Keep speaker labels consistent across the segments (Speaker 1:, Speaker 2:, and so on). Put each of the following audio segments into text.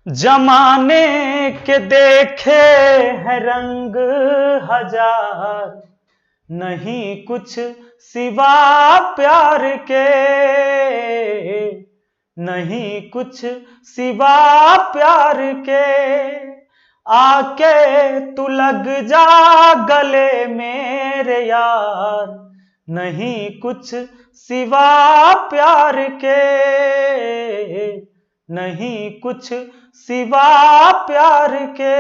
Speaker 1: जमाने के देखे हैं रंग हजार, नहीं कुछ सिवा प्यार के, नहीं कुछ सिवा प्यार के। आके तू लग जा गले मेरे यार, नहीं कुछ सिवा प्यार के, नहीं कुछ सिवा प्यार के।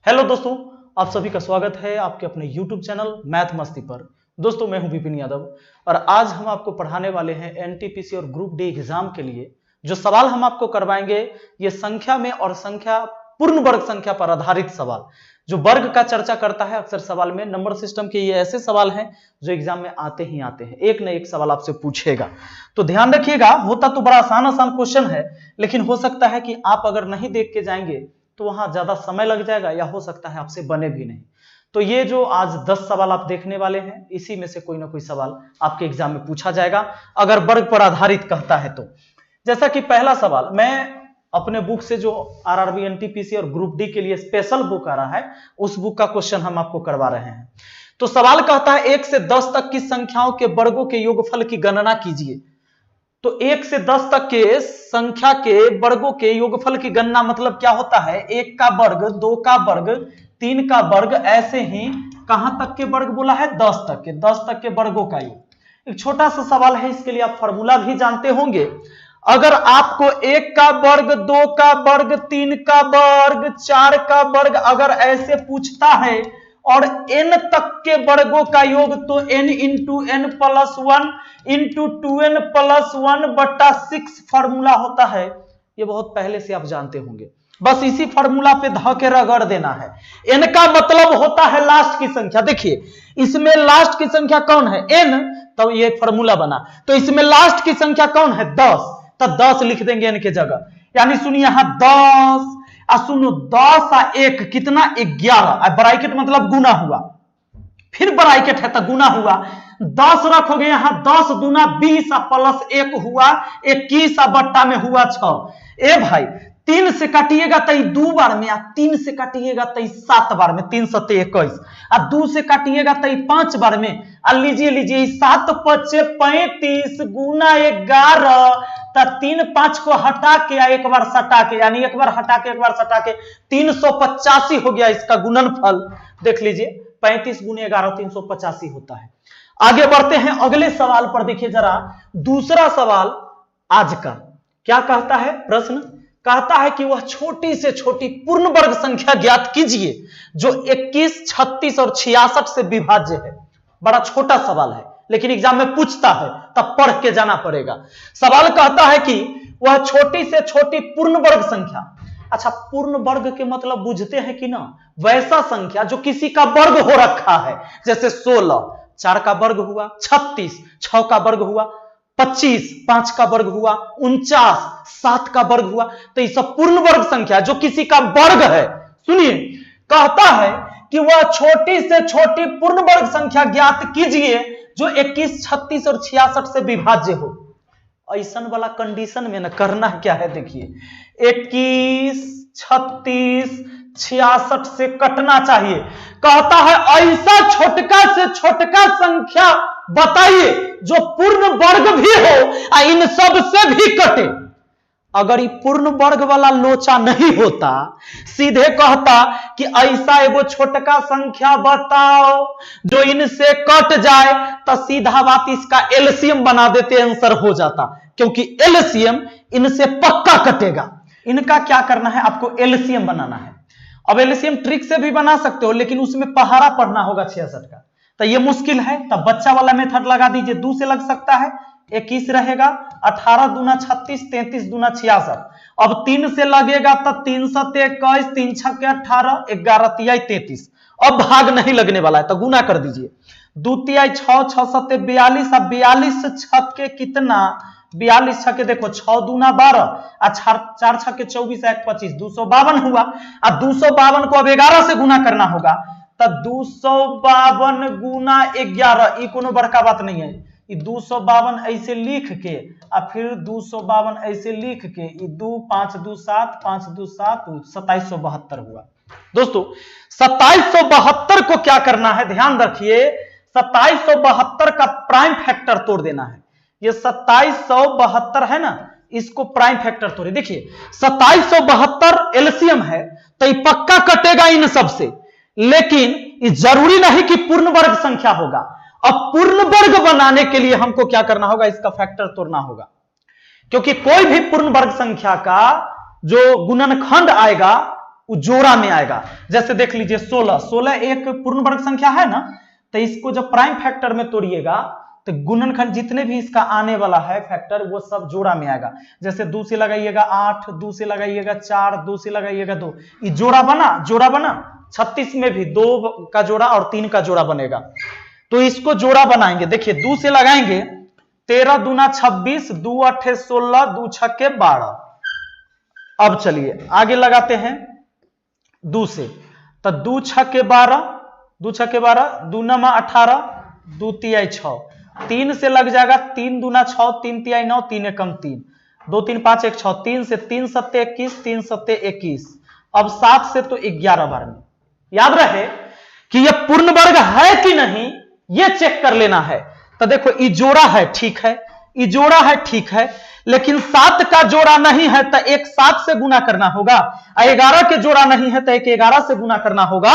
Speaker 1: हेलो दोस्तों, आप सभी का स्वागत है आपके अपने YouTube चैनल मैथ मस्ती पर। दोस्तों, मैं हूं विपिन यादव और आज हम आपको पढ़ाने वाले हैं एनटीपीसी और ग्रुप डी एग्जाम के लिए जो सवाल हम आपको करवाएंगे। ये संख्या में और संख्या पूर्ण वर्ग संख्या पर आधारित सवाल जो वर्ग का चर्चा करता है। अक्सर सवाल में नंबर सिस्टम के ये ऐसे सवाल हैं जो एग्जाम में आते ही आते हैं, एक न एक सवाल आपसे पूछेगा। तो ध्यान रखिएगा, होता तो बड़ा आसान क्वेश्चन है, लेकिन हो सकता है कि आप अगर नहीं देख के जाएंगे तो वहां ज्यादा समय लग जाएगा या हो सकता है आपसे बने भी नहीं। तो ये जो आज 10 सवाल आप देखने वाले हैं, इसी में से कोई ना कोई सवाल आपके एग्जाम में पूछा जाएगा अगर वर्ग पर आधारित कहता है तो। जैसा कि पहला सवाल, मैं अपने बुक से जो आरआरबी एनटीपीसी और ग्रुप डी के लिए स्पेशल बुक आ रहा है, उस बुक का क्वेश्चन हम आपको करवा रहे हैं। तो सवाल कहता है 1 से 10 तक की संख्याओं के वर्गों के योगफल की गणना कीजिए। तो 1 से 10 तक के संख्या के वर्गों के योगफल की गणना मतलब क्या होता है? 1 का वर्ग, 2 का वर्ग, 3 का वर्ग, ऐसे ही कहां तक के वर्ग बोला है? 10 तक के, 10 तक के वर्गों का योग। एक छोटा सा सवाल है, इसके लिए आप फॉर्मूला भी जानते होंगे। अगर आपको 1 का वर्ग, 2 का वर्ग, 3 का वर्ग, 4 का वर्ग अगर ऐसे पूछता है और n तक के वर्गों का योग, तो n into n plus 1 into 2n plus 1 बटा 6 फॉर्मूला होता है। ये बहुत पहले से आप जानते होंगे, बस इसी फॉर्मूला पे ध के रगड़ देना है। n का मतलब होता है लास्ट की संख्या। देखिए इसमें लास्ट की संख्या कौन है? n, तो ये फॉर्मूला बना। तो इसमें लास्ट की संख्या कौन है? 10, तो 10 लिख देंगे n के जगह। यानी सुनिए यहां 10, सुनो 10 और 1 कितना? 11। ब्रैकेट मतलब गुना हुआ, फिर ब्रैकेट है तो गुना हुआ। 10 रखोगे यहां, 10 दूना 20 प्लस 1 हुआ 21 बट्टा में हुआ 6। ए भाई 3 से काटिएगा तो 2 बार में, 3 से काटिएगा तो 7 बार में, 3 7 21, और 2 से काटिएगा तो 5 बार में। लीजिए 7 5 35 गुना 11, तो 3 5 को हटा के या एक बार सटा के, यानी एक बार हटा के एक बार सटा के 385 हो गया इसका गुणनफल। देख लीजिए 35 गुने 11 385 होता है। आगे बढ़ते हैं अगले सवाल पर। देखिए जरा दूसरा सवाल आज का क्या कहता है? प्रश्न कहता है कि वह छोटी से छोटी पूर्ण वर्ग संख्या ज्ञात कीजिए जो 21, 36 और 66 से विभाज्य है। बड़ा छोटा सवाल है, लेकिन एग्जाम में पूछता है, तब पढ़ के जाना पड़ेगा। सवाल कहता है कि वह छोटी से छोटी पूर्ण वर्ग संख्या। अच्छा, पूर्ण वर्ग के मतलब बुझते हैं कि ना? वैसा संख्या जो किसी का वर्ग हो रखा है, जैसे 16 4 का वर्ग हुआ, 36 6 का वर्ग हुआ, 25 5 का वर्ग हुआ, 49 7 का वर्ग हुआ। तो ये सब पूर्ण वर्ग संख्या जो किसी का वर्ग है। सुनिए कहता है कि वह छोटी से छोटी पूर्ण वर्ग संख्या ज्ञात कीजिए जो 21, 36 और 66 से विभाज्य हो। ऐसा वाला कंडीशन में ना करना क्या है? देखिए 21, 36, 66 से कटना चाहिए। कहता है ऐसा छोटका से छोटका संख्या बताइए जो पूर्ण वर्ग भी हो और इन सब से भी कटे। अगर ये पूर्ण वर्ग वाला लोचा नहीं होता, सीधे कहता कि ऐसा एगो छोटका संख्या बताओ जो इनसे कट जाए, तो सीधा बात इसका एलसीएम बना देते, आंसर हो जाता। क्योंकि एलसीएम इनसे पक्का कटेगा। इनका क्या करना है? आपको एलसीएम बनाना है। अब एलसीएम ट्रिक से भी बना सकते हो, लेकिन उसमें पहाड़ा पढ़ना होगा 66 का, तो ये मुश्किल है। तब बच्चा वाला मेथड लगा दीजिए। 2 से लग सकता है, 21 रहेगा, 18 दूना 36, 33 दूना 66। अब 3 से लगेगा तो 3 7 21, 3 6 18, 11 तिहाई 33। अब भाग नहीं लगने वाला है तो गुना कर दीजिए। 2 तिहाई 6, 6 7 42, अब 42 6 के कितना? 42 6 के देखो 6 दूना 12, 4 6 के 24, 1 25, 252 हुआ। अब 252 को अब 11 से गुना करना होगा, तो 252 गुना 11, ये कोनो बड़का बात नहीं है। 252 ऐसे लिख के और फिर 252 ऐसे लिख के 2 5 2 7 5 2 7 2772 हुआ। दोस्तों 2772 को क्या करना है, ध्यान रखिए, 2772 का प्राइम फैक्टर तोड़ देना है। ये 2772 है ना, इसको प्राइम फैक्टर तोड़े। देखिए 2772 एलसीएम है तो ये पक्का कटेगा इन सबसे, लेकिन ये जरूरी नहीं कि पूर्ण वर्ग संख्या होगा। अब पूर्ण वर्ग बनाने के लिए हमको क्या करना होगा, इसका फैक्टर तोड़ना होगा, क्योंकि कोई भी पूर्ण वर्ग संख्या का जो गुणनखंड आएगा वो जोड़ा में आएगा। जैसे देख लीजिए 16 एक पूर्ण वर्ग संख्या है ना, तो इसको जब प्राइम फैक्टर में तोड़िएगा तो गुणनखंड जितने भी इसका आने वाला है फैक्टर वो सब जोड़ा में आएगा। जैसे 2 से लगाइएगा 8, 2 से लगाइएगा 4, 2 से लगाइएगा 2, ये जोड़ा बना। 36 में भी 2 का जोड़ा और 3 का जोड़ा बनेगा, तो इसको जोड़ा बनाएंगे। देखिए 2 से लगाएंगे 13 दूना 26, 2 8 16, 2 6 12। अब चलिए आगे लगाते हैं 2 से, तो 2 6 12, 2 6 12, 2 9 18, 2 3 6, 3 से लग जाएगा 3 दूना 6, 3 3 9, 3 1 3, 2 3 5 1 6, 3 से 3 7 21, 3 7 21। अब 7 से तो 11 बार में। याद रहे कि यह पूर्ण वर्ग है कि नहीं, यह चेक कर लेना है। तो देखो ये जोड़ा है, ठीक है, ये जोड़ा है, ठीक है, लेकिन 7 का जोड़ा नहीं है तो एक 7 से गुना करना होगा, 11 के जोड़ा नहीं है तो एक 11 से गुना करना होगा,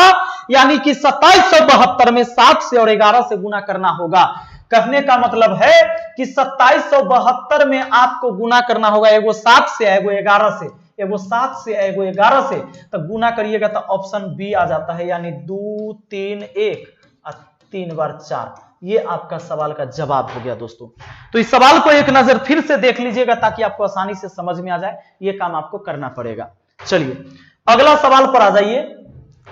Speaker 1: यानी कि 2772 में 7 से और 11 से गुना करना होगा। कहने का मतलब है कि 2772 में आपको गुना करना होगा, एगो 7 से, एगो 11 से, एगो 7 से, एगो 11 से, तो गुना करिएगा तो ऑप्शन बी आ जाता है, यानी 2 3 1 और 3 बार 4। ये आपका सवाल का जवाब हो गया दोस्तों। तो इस सवाल को एक नजर फिर से देख लीजिएगा ताकि आपको आसानी से समझ में आ जाए, ये काम आपको करना पड़ेगा। चलिए अगला सवाल पर आ जाइए।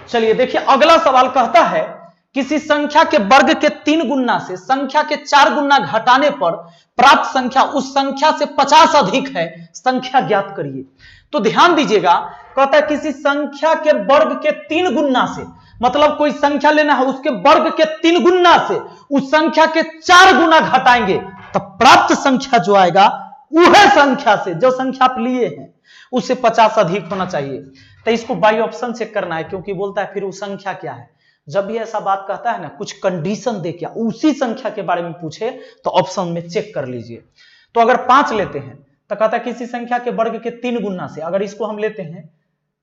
Speaker 1: चलिए देखिए अगला सवाल कहता है किसी संख्या के वर्ग के 3 गुना से संख्या के 4 गुना घटाने पर प्राप्त संख्या उस संख्या से 50 अधिक है, संख्या ज्ञात करिए। तो ध्यान दीजिएगा, कहता है किसी संख्या के वर्ग के 3 गुना से, मतलब कोई संख्या लेना है उसके वर्ग के 3 गुना से उस संख्या के 4 गुना घटाएंगे तो प्राप्त संख्या जो आएगा वह संख्या से, जो संख्या आप लिए हैं उससे 50 अधिक होना चाहिए। तो इसको बाई ऑप्शन चेक करना है, क्योंकि बोलता है फिर वो संख्या क्या है। जब भी ऐसा बात कहता है ना, कुछ कंडीशन दे क्या उसी संख्या के बारे में पूछे तो ऑप्शन में चेक कर लीजिए। तो अगर 5 लेते हैं तो कहता है किसी संख्या के वर्ग के 3 गुना से, अगर इसको हम लेते हैं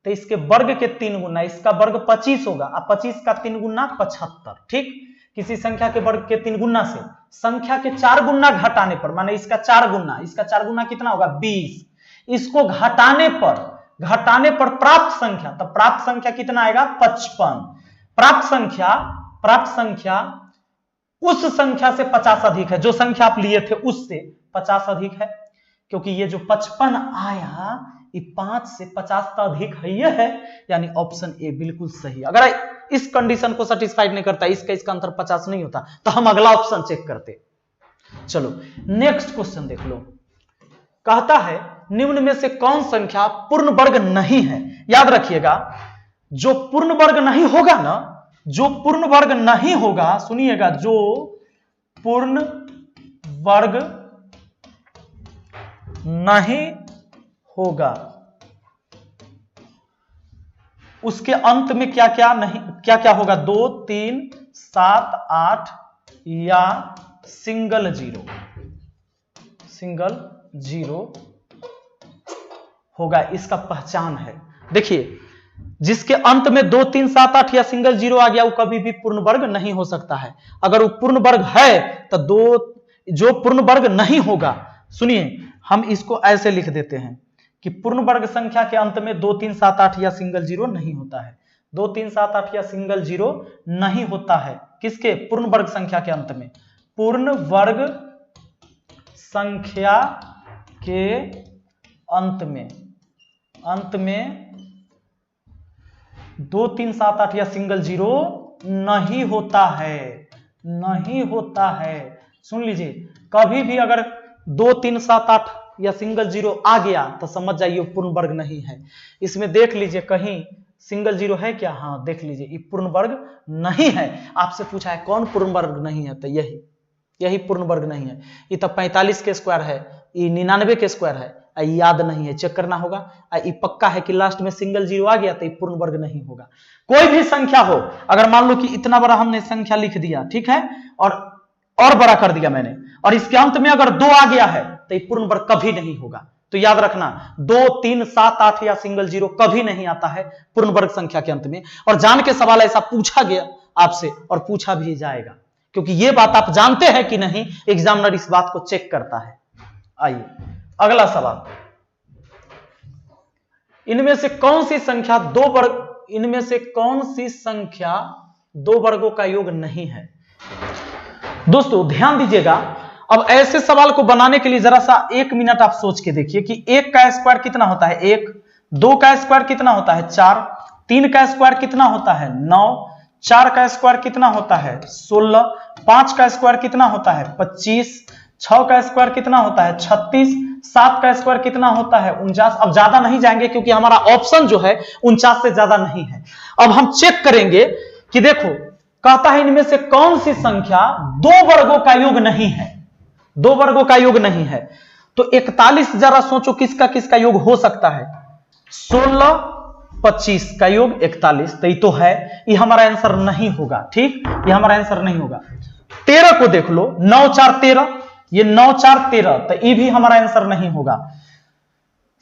Speaker 1: तो इसके वर्ग के 3 गुना, इसका वर्ग 25 होगा, अब 25 का 3 गुना 75, ठीक। किसी संख्या के वर्ग के 3 गुना से संख्या के 4 गुना घटाने पर, माने इसका 4 गुना, इसका 4 गुना कितना होगा 20, इसको घटाने पर प्राप्त संख्या, तो प्राप्त संख्या कितना आएगा 55। प्राप्त संख्या उस संख्या से 50 अधिक है, जो संख्या आप लिए थे उससे 50 अधिक है, क्योंकि ये जो 55 आया ये 5 से 50 का अधिक है, ये है, यानी ऑप्शन ए बिल्कुल सही। अगर इस कंडीशन को सेटिस्फाइड नहीं करता, इसका अंतर 50 नहीं होता, तो हम अगला ऑप्शन चेक करते। चलो नेक्स्ट क्वेश्चन देख लो। कहता है निम्न में से कौन संख्या पूर्ण वर्ग नहीं है। याद रखिएगा, जो पूर्ण वर्ग नहीं होगा ना, जो पूर्ण वर्ग नहीं होगा, सुनिएगा, जो पूर्ण वर्ग नहीं होगा उसके अंत में क्या क्या होगा, 2 3 7 8 या सिंगल जीरो होगा, इसका पहचान है। देखिए जिसके अंत में 2 3 7 8 या सिंगल जीरो आ गया वो कभी भी पूर्ण वर्ग नहीं हो सकता है। अगर वो पूर्ण वर्ग है तो जो पूर्ण वर्ग नहीं होगा, सुनिए हम इसको ऐसे लिख देते हैं कि पूर्ण वर्ग संख्या के अंत में 2 3 7 8 या सिंगल जीरो नहीं होता है। 2 3 7 8 या सिंगल जीरो नहीं होता है किसके, पूर्ण वर्ग संख्या के अंत में। पूर्ण वर्ग संख्या के अंत में 2 3 7 8 या सिंगल जीरो नहीं होता है। सुन लीजिए, कभी भी अगर 2 3 7 8 या सिंगल जीरो आ गया तो समझ जाइए पूर्ण वर्ग नहीं है। इसमें देख लीजिए कहीं सिंगल जीरो है क्या, हाँ देख लीजिए ये पूर्ण वर्ग नहीं है। आपसे पूछा है कौन पूर्ण वर्ग नहीं है, तो यही यही पूर्ण वर्ग नहीं है। ये तो 45 के स्क्वायर है, ये 99 के स्क्वायर है, याद नहीं है, चेक करना होगा। ये पक्का है कि लास्ट में सिंगल जीरो आ गया तो ये पूर्ण वर्ग नहीं होगा। कोई भी संख्या हो, अगर मान लो कि इतना बड़ा हमने संख्या लिख दिया, ठीक है, और बड़ा कर दिया मैंने, और इसके अंत में अगर 2 आ गया है तो ये पूर्ण वर्ग कभी नहीं होगा। तो याद रखना 2, 3, 7, 8 या सिंगल जीरो कभी नहीं आता है पूर्ण वर्ग संख्या के अंत में। और जान के सवाल ऐसा पूछा गया आपसे और पूछा भी जाएगा, क्योंकि ये बात आप जानते हैं कि नहीं, एग्जामिनर इस बात को चेक करता है। आइए अगला सवाल, इनमें से कौन सी संख्या दो वर्गों का योग नहीं है? दोस्तों ध्यान दीजिएगा, अब ऐसे सवाल को बनाने के लिए जरा सा 1 मिनट आप सोच के देखिए कि 1 का स्क्वायर कितना होता है 1, 2 का स्क्वायर कितना होता है 4, 3 का स्क्वायर कितना होता है 9, 4 का स्क्वायर कितना होता है 16, 5 का स्क्वायर कितना होता है 25, 6 का स्क्वायर कितना होता है 36, 7 का स्क्वायर कितना होता है 49। अब ज्यादा नहीं जाएंगे क्योंकि हमारा ऑप्शन जो है 49 से ज्यादा नहीं है। अब हम चेक करेंगे कि देखो कहता है इनमें से कौन सी संख्या 2 वर्गों का योग नहीं है, 2 वर्गों का योग नहीं है। तो 41 जरा सोचो किसका किसका योग हो सकता है, 16, 25 का योग 41, तो ये तो है, ये हमारा आंसर नहीं होगा। ठीक, ये हमारा आंसर नहीं होगा। 13 को देख लो, 9, 4, 13, ये 9, 4, 13, तो ये भी हमारा आंसर नहीं होगा।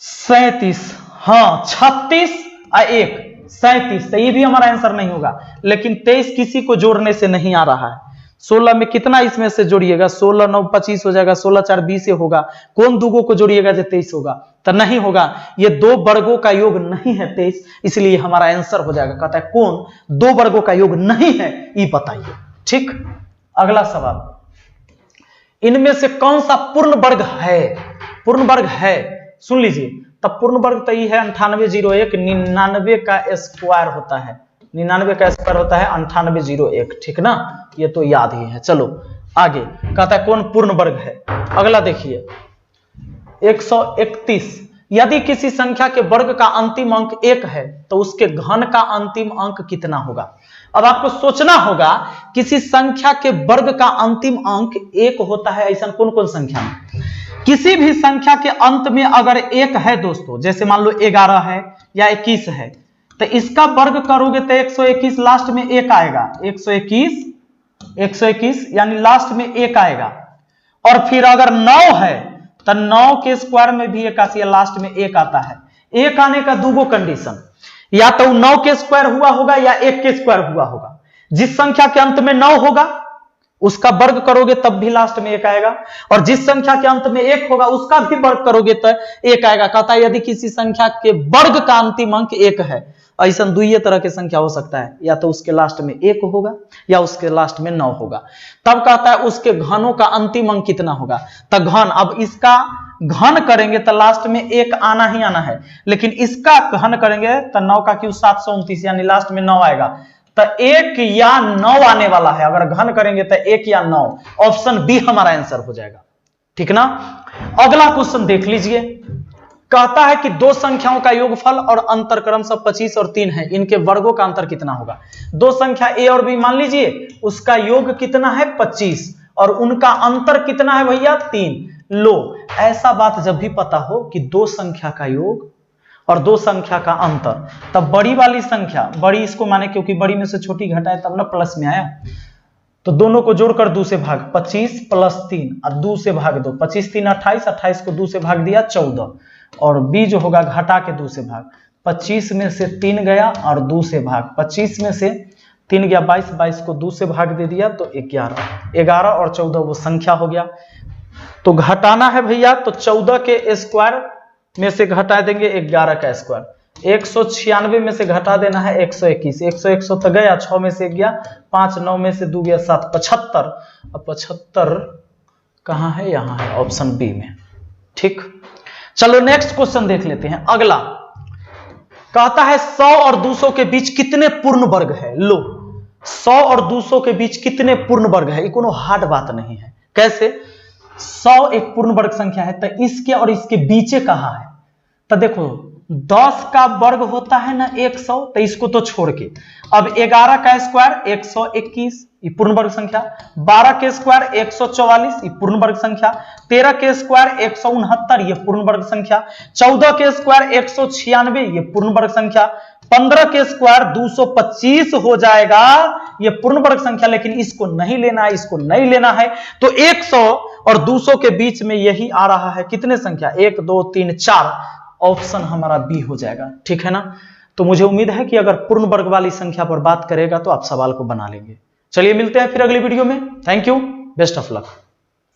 Speaker 1: 37, हाँ 36 और 1, 37, तो ये भी हमारा आंसर नहीं होगा। लेकिन 23 किसी को जोड़ने से नहीं आ रहा है। 16 में कितना इसमें से जोड़िएगा, 16, 9, 25 हो जाएगा, 16, 4, 20 होगा। कौन दूगों को जोड़िएगा जो 23 होगा, तो नहीं होगा। ये 2 वर्गों का योग नहीं है 23, इसलिए हमारा आंसर हो जाएगा। कहता है कौन 2 वर्गों का योग नहीं है, ये बताइए। ठीक, अगला सवाल, इनमें से कौन सा पूर्ण वर्ग है? पूर्ण वर्ग है, सुन लीजिए, तब पूर्ण वर्ग तो ये है 9801, 99 का स्क्वायर होता है, 99 का स्क्वायर होता है 9801। ठीक ना, ये तो याद ही है। चलो आगे, कहता है कौन पूर्ण वर्ग है। अगला देखिए 131, यदि किसी संख्या के वर्ग का अंतिम अंक 1 है तो उसके घन का अंतिम अंक कितना होगा? अब आपको सोचना होगा, किसी संख्या के वर्ग का अंतिम अंक 1 होता है, ऐसा कौन कौन संख्या में? किसी भी संख्या के अंत में अगर 1 है दोस्तों, जैसे मान लो 11 है या 21 है, तो इसका वर्ग करोगे तो 121 लास्ट में 1 आएगा, 121 यानी लास्ट में 1 आएगा। और फिर अगर 9 है तो 9 के स्क्वायर में भी 81 लास्ट में 1 आता है। 1 आने का दूगो कंडीशन, या तो 9 के स्क्वायर हुआ होगा या 1 के स्क्वायर हुआ होगा। जिस संख्या के अंत में 9 होगा उसका वर्ग करोगे तब भी लास्ट में 1 आएगा, और जिस संख्या के अंत में 1 होगा उसका भी वर्ग करोगे तो 1 आएगा। कहता है यदि किसी संख्या के वर्ग का अंतिम अंक 1 है, ऐसा 2 तरह की संख्या हो सकता है, या तो उसके लास्ट में 1 होगा या उसके लास्ट में 9 होगा। तब कहता है उसके घनों का अंतिम अंक कितना होगा। तो घन, अब इसका घन करेंगे तो लास्ट में 1 आना ही आना है, लेकिन इसका घन करेंगे तो 9 का क्यों 729, यानी लास्ट में 9 आएगा। तो 1 या 9 आने वाला है, अगर घन करेंगे तो 1 या 9, ऑप्शन बी हमारा आंसर हो जाएगा। ठीक ना, अगला क्वेश्चन देख लीजिए, कहता है कि 2 संख्याओं का योगफल और अंतर क्रमशः 25 और 3 है, इनके वर्गों का अंतर कितना होगा? 2 संख्या ए और बी मान लीजिए, उसका योग कितना है 25 और उनका अंतर कितना है भैया 3। लो, ऐसा बात जब भी पता हो कि 2 संख्या का योग और 2 संख्या का अंतर, तब बड़ी वाली संख्या, बड़ी इसको माने क्योंकि बड़ी में से छोटी घटाए तब ना प्लस में आया, तो दोनों को जोड़कर 2 से भाग, 25 + 3 और 2 से भाग दो, 25 3 28, 28 को 2 से भाग दिया 14, और b जो होगा घटा के 2 से भाग, 25 में से 3 गया और 2 से भाग, 25 में से 3 गया 22, 22 को 2 से भाग दे दिया तो 11, 11 और 14 वो संख्या हो गया। तो घटाना है भैया, तो 14 के स्क्वायर में से घटा देंगे 11 का स्क्वायर, 196 में से घटा देना है 121, 101 तो गया, 6 में से 1 गया, 5 9 में से 2 गया 7, 75। अब 75 कहां है? यहां है, ऑप्शन बी में। ठीक, चलो नेक्स्ट क्वेश्चन देख लेते हैं। अगला कहता है 100 और 200 के बीच कितने पूर्ण वर्ग है? लो, 100 और 200 के बीच कितने पूर्ण वर्ग है, ये कोनो हार्ड बात नहीं है। कैसे? 100 एक पूर्ण वर्ग संख्या है, तो इसके और इसके बीचे कहां है? तो देखो 10 का वर्ग होता है ना 100, तो इसको तो छोड़ के अब 11 का स्क्वायर 121, ये पूर्ण वर्ग संख्या, 12 के स्क्वायर 144, ये पूर्ण वर्ग संख्या, 13 के स्क्वायर 169, ये पूर्ण वर्ग संख्या, 14 के स्क्वायर 196, ये पूर्ण वर्ग संख्या, 15 के स्क्वायर 225 हो जाएगा, ये पूर्ण वर्ग संख्या। लेकिन इसको नहीं लेना है, इसको नहीं लेना है, तो 100 और 200 के बीच में यही आ रहा है कितने संख्या, 1 2 3 4, ऑप्शन हमारा बी हो जाएगा। ठीक है ना। तो मुझे उम्मीद है कि अगर पूर्ण वर्ग वाली संख्या पर बात करेगा तो आप सवाल को बना लेंगे। चलिए मिलते हैं फिर अगली वीडियो में। Thank you, best of luck.